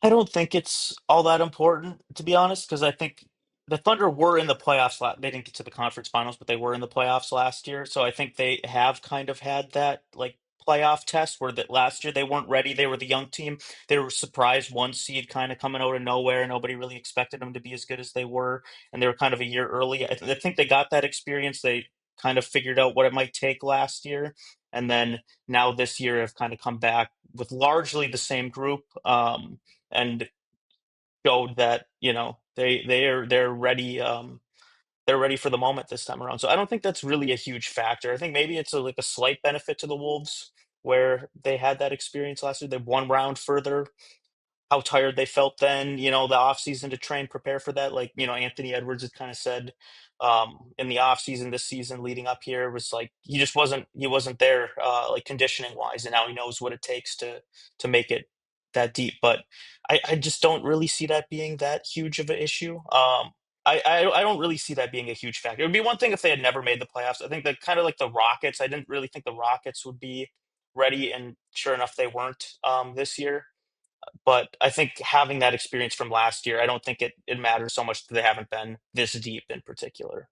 I don't think it's all that important, to be honest, because I think the Thunder were in the playoffs. They didn't get to the conference finals, but they were in the playoffs last year. So I think they have kind of had that like playoff test where that last year they weren't ready. They were the young team. They were surprised one seed kind of coming out of nowhere. Nobody really expected them to be as good as they were, and they were kind of a year early. I think they got that experience. They kind of figured out what it might take last year, and then now this year have kind of come back with largely the same group. And showed that they're ready. They're ready for the moment this time around. So I don't think that's really a huge factor. I think maybe it's like a slight benefit to the Wolves where they had that experience last year. They one round further, how tired they felt then, the offseason to train, prepare for that. Like, Anthony Edwards had kind of said in the offseason this season leading up here was like he wasn't there like conditioning wise, and now he knows what it takes to make it that deep. But I just don't really see that being that huge of an issue. I don't really see that being a huge factor. It would be one thing if they had never made the playoffs. I think that kind of like the Rockets, I didn't really think the Rockets would be ready, and sure enough, they weren't this year. But I think having that experience from last year, I don't think it matters so much that they haven't been this deep in particular.